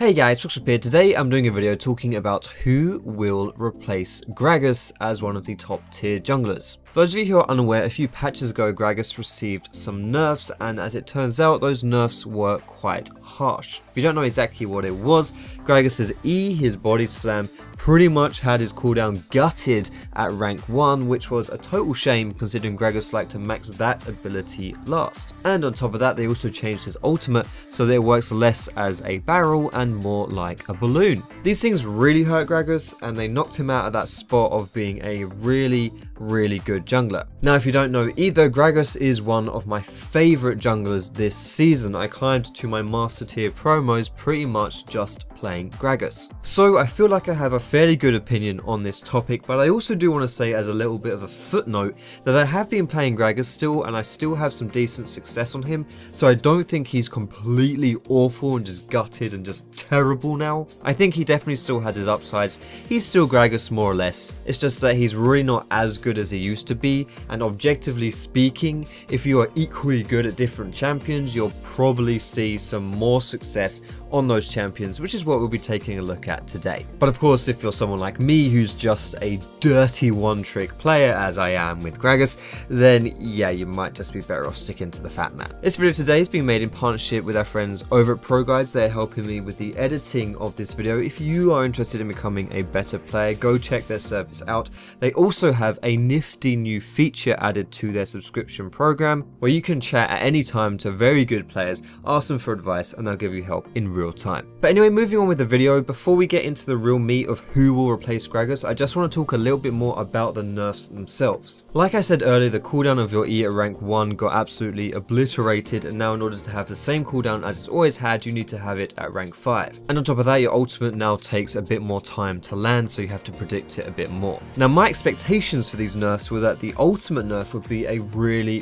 Hey guys, Foxdrop here. Today I'm doing a video talking about who will replace Gragas as one of the top tier junglers. For those of you who are unaware, a few patches ago Gragas received some nerfs, and as it turns out those nerfs were quite harsh. If you don't know exactly what it was, Gragas' E, his body slam, pretty much had his cooldown gutted at rank 1, which was a total shame considering Gragas liked to max that ability last. And on top of that, they also changed his ultimate so that it works less as a barrel and more like a balloon. These things really hurt Gragas, and they knocked him out of that spot of being a really good jungler. Now if you don't know either, Gragas is one of my favourite junglers this season. I climbed to my master tier promos pretty much just playing Gragas. So I feel like I have a fairly good opinion on this topic, but I also do want to say as a little bit of a footnote that I have been playing Gragas still, and I still have some decent success on him, so I don't think he's completely awful and just gutted and just terrible now. I think he definitely still has his upsides. He's still Gragas more or less. It's just that he's really not as good as he used to be, and objectively speaking, if you are equally good at different champions, you'll probably see some more success on those champions, which is what we'll be taking a look at today. But of course, if you're someone like me who's just a dirty one-trick player, as I am with Gragas, then yeah, you might just be better off sticking to the fat man. This video today is being made in partnership with our friends over at ProGuides. They're helping me with the editing of this video. If you are interested in becoming a better player, go check their service out. They also have a nifty new feature added to their subscription program where you can chat at any time to very good players, ask them for advice, and they'll give you help in real time. But anyway, moving on with the video, before we get into the real meat of who will replace Gragas, I just want to talk a little bit more about the nerfs themselves. Like I said earlier, the cooldown of your E at rank 1 got absolutely obliterated, and now in order to have the same cooldown as it's always had, you need to have it at rank 5. And on top of that, your ultimate now takes a bit more time to land, so you have to predict it a bit more. Now my expectations for these nerfs were that the ultimate nerf would be a really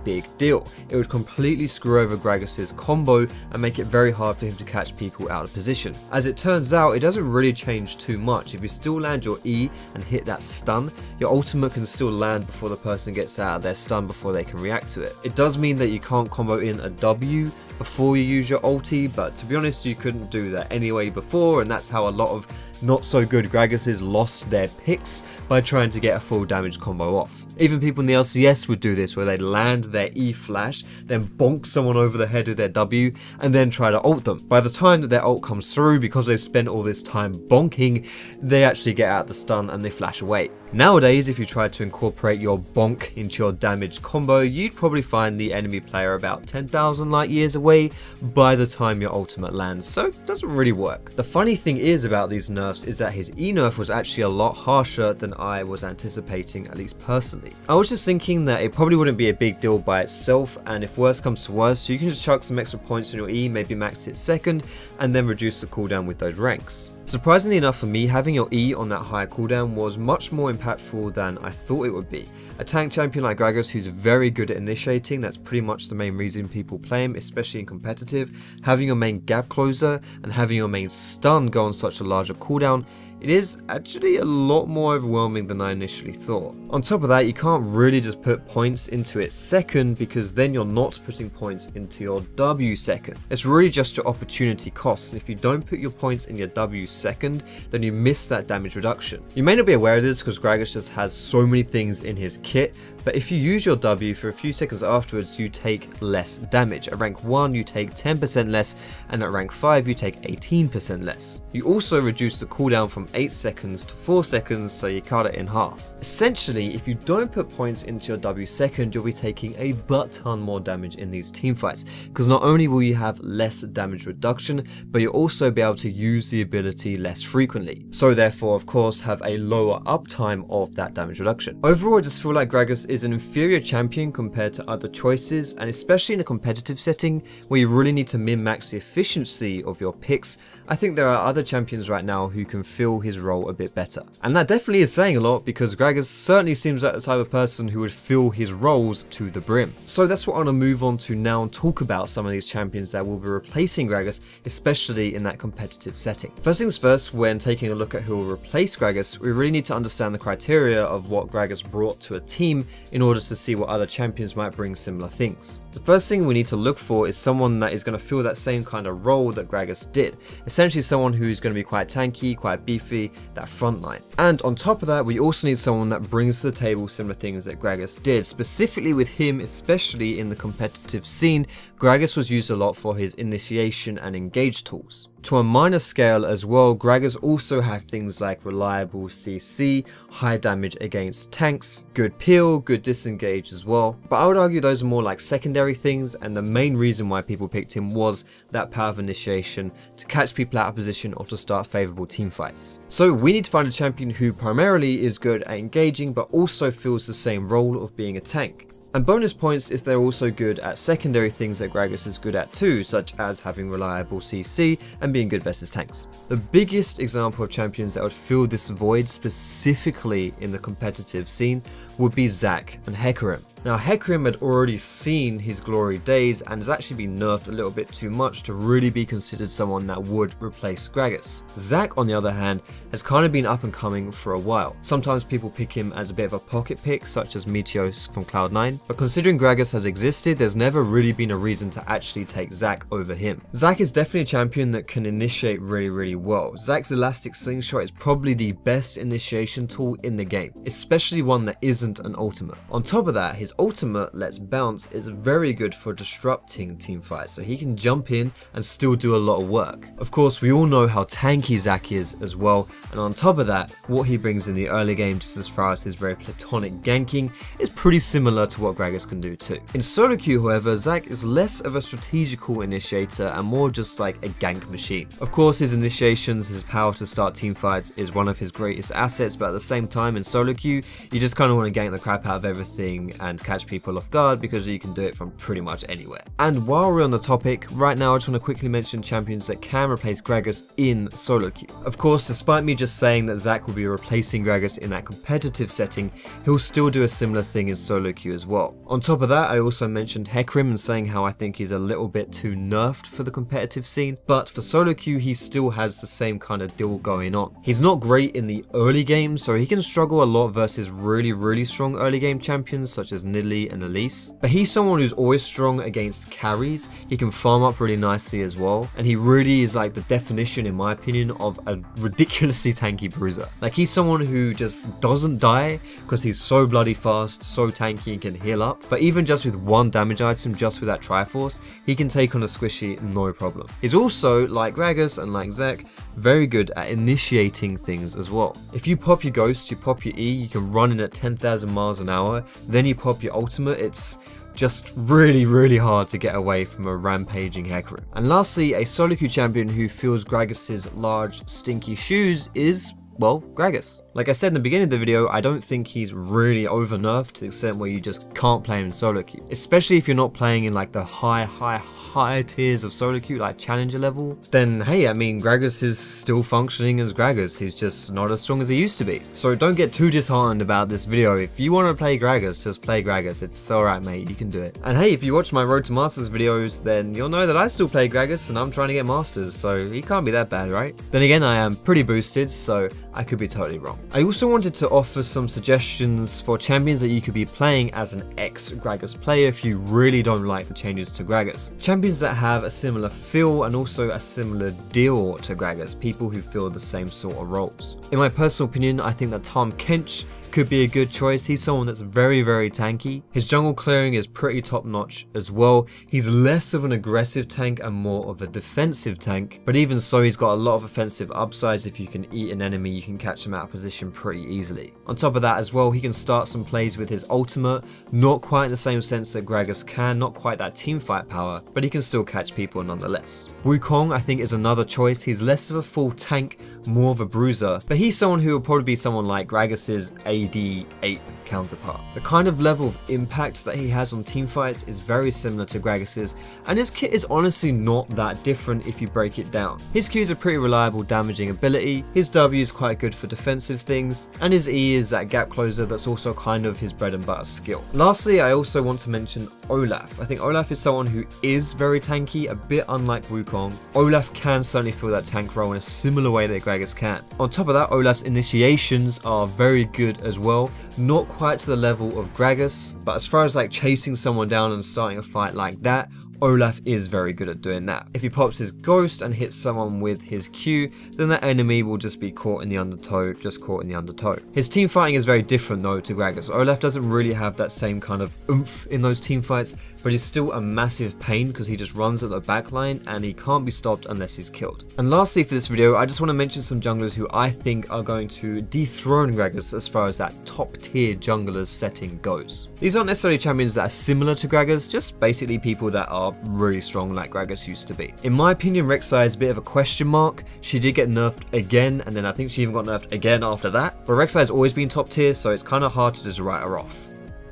big deal. It would completely screw over Gragas' combo and make it very hard for him to catch people out of position. As it turns out, it doesn't really change too much. If you still land your E and hit that stun, your ultimate can still land before the person gets out of their stun before they can react to it. It does mean that you can't combo in a W before you use your ulti, but to be honest, you couldn't do that anyway before, and that's how a lot of not so good Gragases lost their picks, by trying to get a full damage combo off. Even people in the LCS would do this, where they'd land their E flash, then bonk someone over the head with their W, and then try to ult them. By the time that their ult comes through, because they spent all this time bonking, they actually get out the stun and they flash away. Nowadays, if you tried to incorporate your bonk into your damage combo, you'd probably find the enemy player about 10,000 light years away by the time your ultimate lands, so it doesn't really work. The funny thing is about these nerfs is that his E nerf was actually a lot harsher than I was anticipating, at least personally. I was just thinking that it probably wouldn't be a big deal by itself, and if worse comes to worse, so you can just chuck some extra points on your E, maybe max it second, and then reduce the cooldown with those ranks. Surprisingly enough for me, having your E on that higher cooldown was much more impactful than I thought it would be. A tank champion like Gragas, who's very good at initiating, that's pretty much the main reason people play him, especially in competitive. Having your main gap closer and having your main stun go on such a larger cooldown, it is actually a lot more overwhelming than I initially thought. On top of that, you can't really just put points into it second, because then you're not putting points into your W second. It's really just your opportunity cost, and if you don't put your points in your W second, then you miss that damage reduction. You may not be aware of this because Gragas just has so many things in his kit, but if you use your W for a few seconds afterwards, you take less damage. At rank 1, you take 10% less, and at rank 5, you take 18% less. You also reduce the cooldown from 8 seconds to 4 seconds, so you cut it in half. Essentially, if you don't put points into your W second, you'll be taking a butt ton more damage in these teamfights, because not only will you have less damage reduction, but you'll also be able to use the ability less frequently. So therefore, of course, have a lower uptime of that damage reduction. Overall, I just feel like Gragas is an inferior champion compared to other choices, and especially in a competitive setting where you really need to min-max the efficiency of your picks, I think there are other champions right now who can fill his role a bit better. And that definitely is saying a lot, because Gragas certainly seems like the type of person who would fill his roles to the brim. So that's what I want to move on to now and talk about some of these champions that will be replacing Gragas, especially in that competitive setting. First things first, when taking a look at who will replace Gragas, we really need to understand the criteria of what Gragas brought to a team in order to see what other champions might bring similar things. The first thing we need to look for is someone that is going to fill that same kind of role that Gragas did. Essentially someone who's going to be quite tanky, quite beefy, that front line. And on top of that, we also need someone that brings to the table similar things that Gragas did. Specifically with him, especially in the competitive scene, Gragas was used a lot for his initiation and engage tools. To a minor scale as well, Gragas also had things like reliable CC, high damage against tanks, good peel, good disengage as well. But I would argue those are more like secondary things, and the main reason why people picked him was that power of initiation to catch people out of position or to start favourable team fights. So we need to find a champion who primarily is good at engaging but also fills the same role of being a tank. And bonus points if they're also good at secondary things that Gragas is good at too, such as having reliable CC and being good versus tanks. The biggest example of champions that would fill this void specifically in the competitive scene would be Zac and Hecarim. Now Hecarim had already seen his glory days and has actually been nerfed a little bit too much to really be considered someone that would replace Gragas. Zac on the other hand has kind of been up and coming for a while. Sometimes people pick him as a bit of a pocket pick such as Meteos from Cloud9, but considering Gragas has existed, there's never really been a reason to actually take Zac over him. Zac is definitely a champion that can initiate really well. Zac's elastic slingshot is probably the best initiation tool in the game, especially one that isn't an ultimate. On top of that, his ultimate, Let's Bounce, is very good for disrupting teamfights, so he can jump in and still do a lot of work. Of course, we all know how tanky Zac is as well, and on top of that, what he brings in the early game just as far as his very platonic ganking is pretty similar to what Gragas can do too. In solo queue, however, Zac is less of a strategical initiator and more just like a gank machine. Of course, his initiations, his power to start teamfights is one of his greatest assets, but at the same time in solo queue, you just kind of want to gank the crap out of everything and catch people off guard because you can do it from pretty much anywhere. And while we're on the topic, right now I just want to quickly mention champions that can replace Gragas in solo queue. Of course, despite me just saying that Zac will be replacing Gragas in that competitive setting, he'll still do a similar thing in solo queue as well. On top of that, I also mentioned Hecarim and saying how I think he's a little bit too nerfed for the competitive scene, but for solo queue he still has the same kind of deal going on. He's not great in the early game, so he can struggle a lot versus really strong early game champions such as Nidalee and Elise, but he's someone who's always strong against carries. He can farm up really nicely as well, and he really is like the definition, in my opinion, of a ridiculously tanky bruiser. Like, he's someone who just doesn't die because he's so bloody fast, so tanky, and can heal up, but even just with one damage item, just with that Triforce, he can take on a squishy no problem. He's also, like Gragas and like Zac, very good at initiating things as well. If you pop your Ghost, you pop your E, you can run in at 10,000 miles an hour, then you pop your ultimate, it's just really hard to get away from a rampaging Hecarim. And lastly, a solo queue champion who fills Gragas' large stinky shoes is, well, Gragas. Like I said in the beginning of the video, I don't think he's really over nerfed to the extent where you just can't play him in solo queue. Especially if you're not playing in like the higher tiers of solo queue, like challenger level, then hey, I mean, Gragas is still functioning as Gragas. He's just not as strong as he used to be. So don't get too disheartened about this video. If you want to play Gragas, just play Gragas. It's alright, mate, you can do it. And hey, if you watch my Road to Masters videos, then you'll know that I still play Gragas and I'm trying to get Masters, so he can't be that bad, right? Then again, I am pretty boosted, so I could be totally wrong. I also wanted to offer some suggestions for champions that you could be playing as an ex-Gragas player if you really don't like the changes to Gragas. Champions that have a similar feel and also a similar deal to Gragas, people who fill the same sort of roles. In my personal opinion, I think that Tahm Kench could be a good choice. He's someone that's very tanky. His jungle clearing is pretty top notch as well. He's less of an aggressive tank and more of a defensive tank, but even so, he's got a lot of offensive upsides. If you can eat an enemy, you can catch him out of position pretty easily. On top of that as well, he can start some plays with his ultimate, not quite in the same sense that Gragas can, not quite that teamfight power, but he can still catch people nonetheless. Wukong, I think, is another choice. He's less of a full tank, more of a bruiser, but he's someone who will probably be someone like Gragas's AD8 counterpart. The kind of level of impact that he has on teamfights is very similar to Gragas's, and his kit is honestly not that different if you break it down. His Q is a pretty reliable damaging ability, his W is quite good for defensive things, and his E is that gap closer that's also kind of his bread and butter skill. Lastly, I also want to mention Olaf. I think Olaf is someone who is very tanky, a bit unlike Wukong. Olaf can certainly fill that tank role in a similar way that Gragas can. On top of that, Olaf's initiations are very good as well. Not quite to the level of Gragas, but as far as like chasing someone down and starting a fight like that, Olaf is very good at doing that. If he pops his ghost and hits someone with his Q, then that enemy will just be caught in the undertow, just caught in the undertow. His team fighting is very different though to Gragas. Olaf doesn't really have that same kind of oomph in those team fights, but he's still a massive pain because he just runs at the back line and he can't be stopped unless he's killed. And lastly for this video, I just want to mention some junglers who I think are going to dethrone Gragas as far as that top tier junglers setting goes. These aren't necessarily champions that are similar to Gragas, just basically people that are really strong like Gragas used to be. In my opinion, Rek'Sai is a bit of a question mark. She did get nerfed again, and then I think she even got nerfed again after that. But Rek'Sai has always been top tier, so it's kind of hard to just write her off.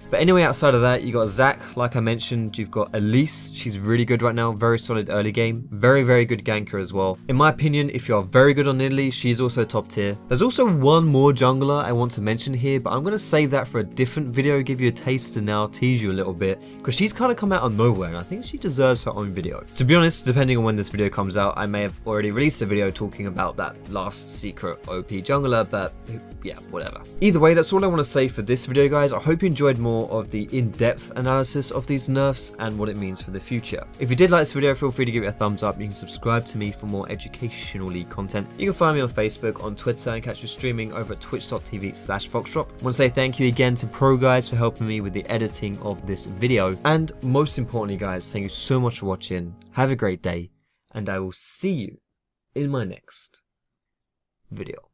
But anyway, outside of that, you got Zac, like I mentioned, you've got Elise, she's really good right now, very solid early game, very good ganker as well. In my opinion, if you're very good on Nidalee, she's also top tier. There's also one more jungler I want to mention here, but I'm going to save that for a different video, give you a taste and now tease you a little bit, because she's kind of come out of nowhere and I think she deserves her own video. To be honest, depending on when this video comes out, I may have already released a video talking about that last secret OP jungler, but yeah, whatever. Either way, that's all I want to say for this video, guys. I hope you enjoyed more of the in-depth analysis of these nerfs and what it means for the future. If you did like this video, feel free to give it a thumbs up. You can subscribe to me for more educationally content. You can find me on Facebook, on Twitter, and catch me streaming over at twitch.tv/Foxdrop. I want to say thank you again to Pro Guys for helping me with the editing of this video. And most importantly, guys, thank you so much for watching. Have a great day, and I will see you in my next video.